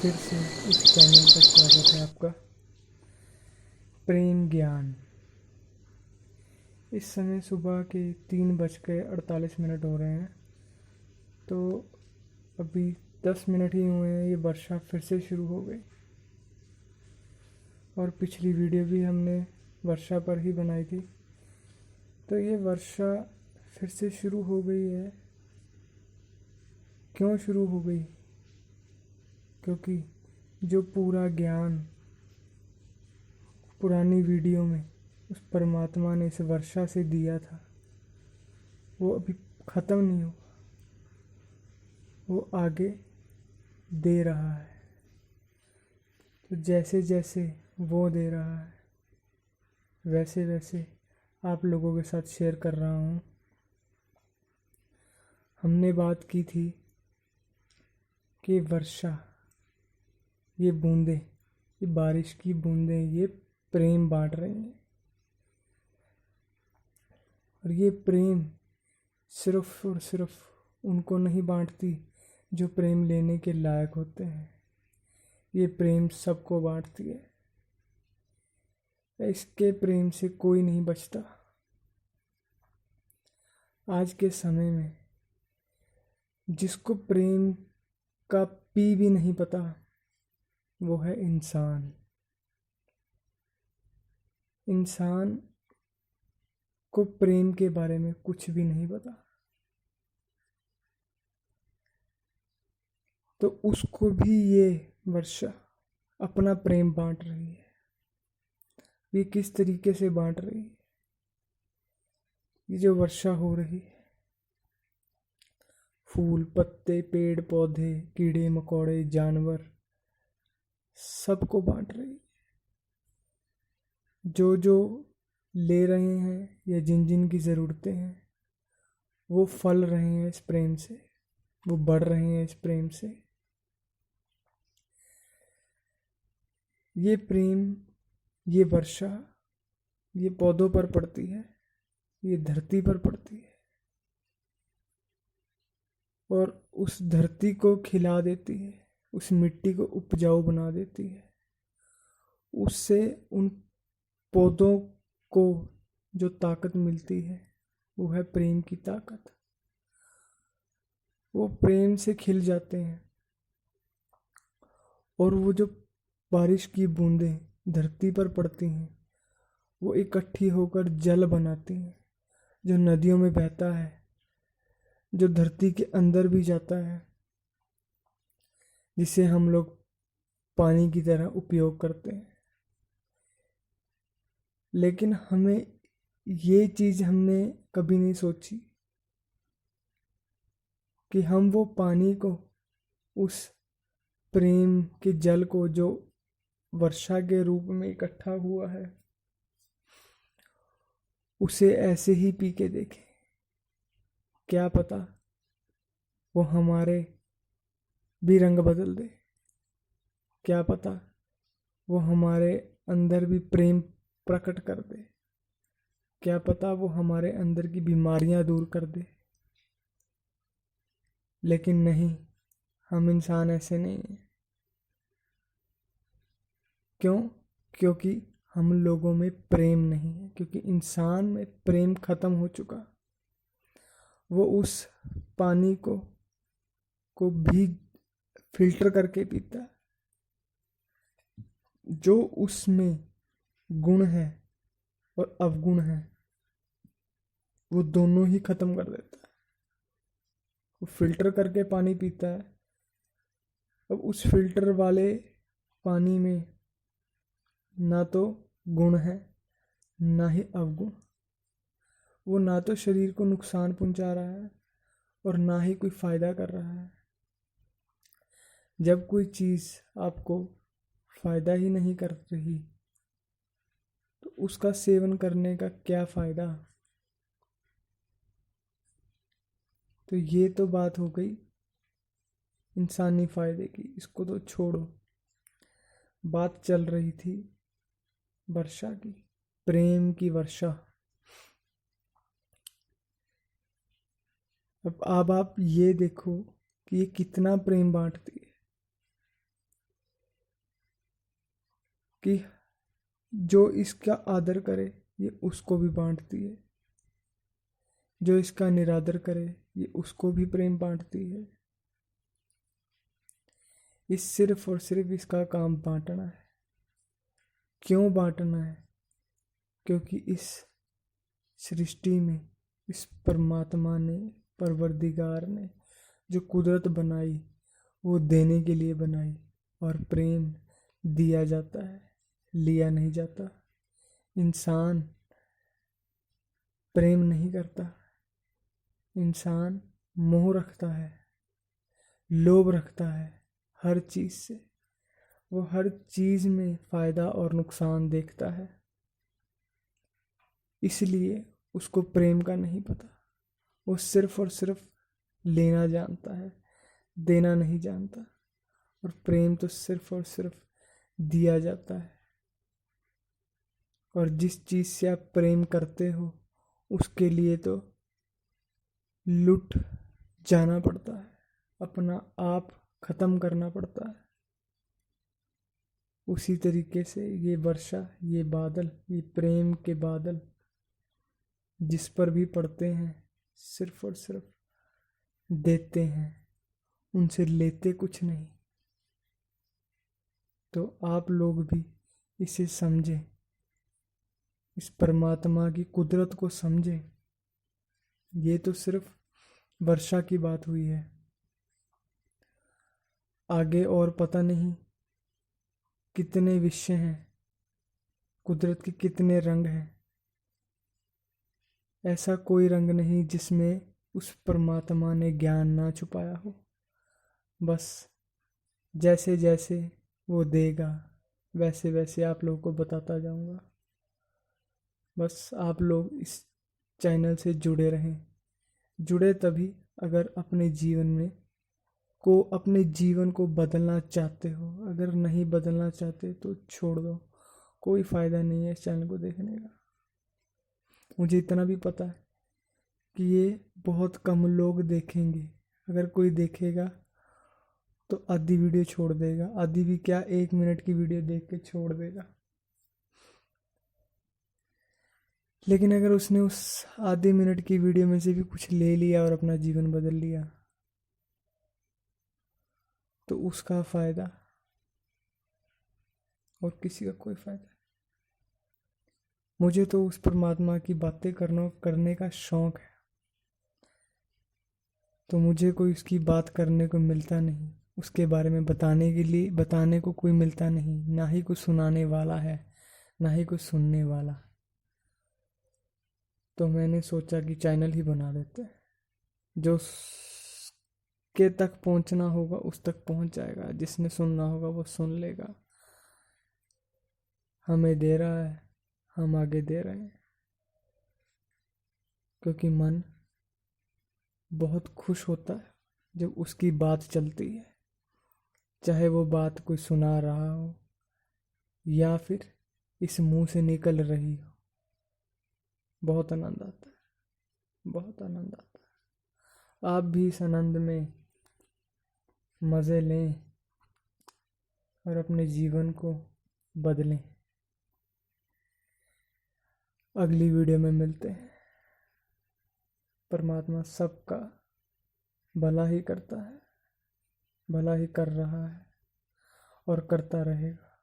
फिर से इस चैनल पर स्वागत है आपका। प्रेम ज्ञान। इस समय सुबह के 3:48 हो रहे हैं। तो अभी 10 मिनट ही हुए हैं, ये वर्षा फिर से शुरू हो गई। और पिछली वीडियो भी हमने वर्षा पर ही बनाई थी। तो ये वर्षा फिर से शुरू हो गई है। क्यों शुरू हो गई? क्योंकि जो पूरा ज्ञान पुरानी वीडियो में उस परमात्मा ने इस वर्षा से दिया था, वो अभी ख़त्म नहीं हुआ, वो आगे दे रहा है। तो जैसे जैसे वो दे रहा है, वैसे वैसे आप लोगों के साथ शेयर कर रहा हूँ। हमने बात की थी कि वर्षा, ये बूंदें, ये बारिश की बूंदें, ये प्रेम बांट रही हैं। और ये प्रेम सिर्फ और सिर्फ उनको नहीं बांटती जो प्रेम लेने के लायक होते हैं। ये प्रेम सबको बांटती है। इसके प्रेम से कोई नहीं बचता। आज के समय में जिसको प्रेम का पी भी नहीं पता, वो है इंसान। इंसान को प्रेम के बारे में कुछ भी नहीं पता। तो उसको भी ये वर्षा अपना प्रेम बांट रही है। ये किस तरीके से बांट रही है? ये जो वर्षा हो रही है, फूल, पत्ते, पेड़ पौधे, कीड़े मकोड़े, जानवर, सबको बांट रही है। जो जो ले रहे हैं या जिन जिन की ज़रूरतें हैं, वो फल रहे हैं इस प्रेम से, वो बढ़ रहे हैं इस प्रेम से। ये प्रेम, ये वर्षा, ये पौधों पर पड़ती है, ये धरती पर पड़ती है और उस धरती को खिला देती है, उस मिट्टी को उपजाऊ बना देती है। उससे उन पौधों को जो ताकत मिलती है, वो है प्रेम की ताकत। वो प्रेम से खिल जाते हैं और वो जो बारिश की बूंदें धरती पर पड़ती हैं, वो इकट्ठी होकर जल बनाती हैं, जो नदियों में बहता है, जो धरती के अंदर भी जाता है, जिसे हम लोग पानी की तरह उपयोग करते हैं। लेकिन हमें ये चीज़ हमने कभी नहीं सोची कि हम वो पानी को, उस प्रेम के जल को जो वर्षा के रूप में इकट्ठा हुआ है, उसे ऐसे ही पी के देखें। क्या पता वो हमारे भी रंग बदल दे। क्या पता वो हमारे अंदर भी प्रेम प्रकट कर दे। क्या पता वो हमारे अंदर की बीमारियां दूर कर दे। लेकिन नहीं, हम इंसान ऐसे नहीं हैं। क्यों? क्योंकि हम लोगों में प्रेम नहीं है, क्योंकि इंसान में प्रेम खत्म हो चुका। वो उस पानी को भी फिल्टर करके पीता है। जो उसमें गुण है और अवगुण है, वो दोनों ही खत्म कर देता है। वो फिल्टर करके पानी पीता है। अब उस फिल्टर वाले पानी में ना तो गुण है, ना ही अवगुण। वो ना तो शरीर को नुकसान पहुंचा रहा है और ना ही कोई फायदा कर रहा है। जब कोई चीज़ आपको फायदा ही नहीं कर रही, तो उसका सेवन करने का क्या फायदा? तो ये तो बात हो गई इंसानी फायदे की, इसको तो छोड़ो। बात चल रही थी वर्षा की, प्रेम की वर्षा। अब आप ये देखो कि ये कितना प्रेम बांटती है, कि जो इसका आदर करे ये उसको भी बांटती है, जो इसका निरादर करे ये उसको भी प्रेम बांटती है। इस सिर्फ और सिर्फ इसका काम बांटना है। क्यों बांटना है? क्योंकि इस सृष्टि में इस परमात्मा ने, परवरदिगार ने जो कुदरत बनाई वो देने के लिए बनाई, और प्रेम दिया जाता है, लिया नहीं जाता। इंसान प्रेम नहीं करता, इंसान मोह रखता है, लोभ रखता है हर चीज़ से। वो हर चीज़ में फ़ायदा और नुकसान देखता है, इसलिए उसको प्रेम का नहीं पता। वो सिर्फ और सिर्फ लेना जानता है, देना नहीं जानता। और प्रेम तो सिर्फ और सिर्फ दिया जाता है। और जिस चीज़ से आप प्रेम करते हो उसके लिए तो लुट जाना पड़ता है, अपना आप ख़त्म करना पड़ता है। उसी तरीके से ये वर्षा, ये बादल, ये प्रेम के बादल जिस पर भी पड़ते हैं सिर्फ और सिर्फ देते हैं, उनसे लेते कुछ नहीं। तो आप लोग भी इसे समझें, इस परमात्मा की कुदरत को समझें। ये तो सिर्फ वर्षा की बात हुई है, आगे और पता नहीं कितने विषय हैं, कुदरत के कितने रंग हैं। ऐसा कोई रंग नहीं जिसमें उस परमात्मा ने ज्ञान ना छुपाया हो। बस जैसे जैसे वो देगा वैसे वैसे आप लोगों को बताता जाऊंगा। बस आप लोग इस चैनल से जुड़े रहें। जुड़े तभी अगर अपने जीवन को बदलना चाहते हो। अगर नहीं बदलना चाहते तो छोड़ दो, कोई फ़ायदा नहीं है इस चैनल को देखने का। मुझे इतना भी पता है कि ये बहुत कम लोग देखेंगे। अगर कोई देखेगा तो आधी वीडियो छोड़ देगा, आधी भी क्या, 1 मिनट की वीडियो देख के छोड़ देगा। लेकिन अगर उसने उस आधे मिनट की वीडियो में से भी कुछ ले लिया और अपना जीवन बदल लिया तो उसका फ़ायदा, और किसी का कोई फ़ायदा नहीं। मुझे तो उस परमात्मा की बातें करने का शौक़ है, तो मुझे कोई उसकी बात करने को मिलता नहीं, उसके बारे में बताने को कोई मिलता नहीं। ना ही कुछ सुनाने वाला है, ना ही कुछ सुनने वाला। तो मैंने सोचा कि चैनल ही बना देते हैं, जो के तक पहुंचना होगा उस तक पहुंच जाएगा, जिसने सुनना होगा वो सुन लेगा। हमें दे रहा है, हम आगे दे रहे हैं, क्योंकि मन बहुत खुश होता है जब उसकी बात चलती है, चाहे वो बात कोई सुना रहा हो या फिर इस मुंह से निकल रही हो। बहुत आनंद आता है, बहुत आनंद आता है। आप भी इस आनंद में मज़े लें और अपने जीवन को बदलें। अगली वीडियो में मिलते हैं। परमात्मा सबका भला ही करता है, भला ही कर रहा है और करता रहेगा।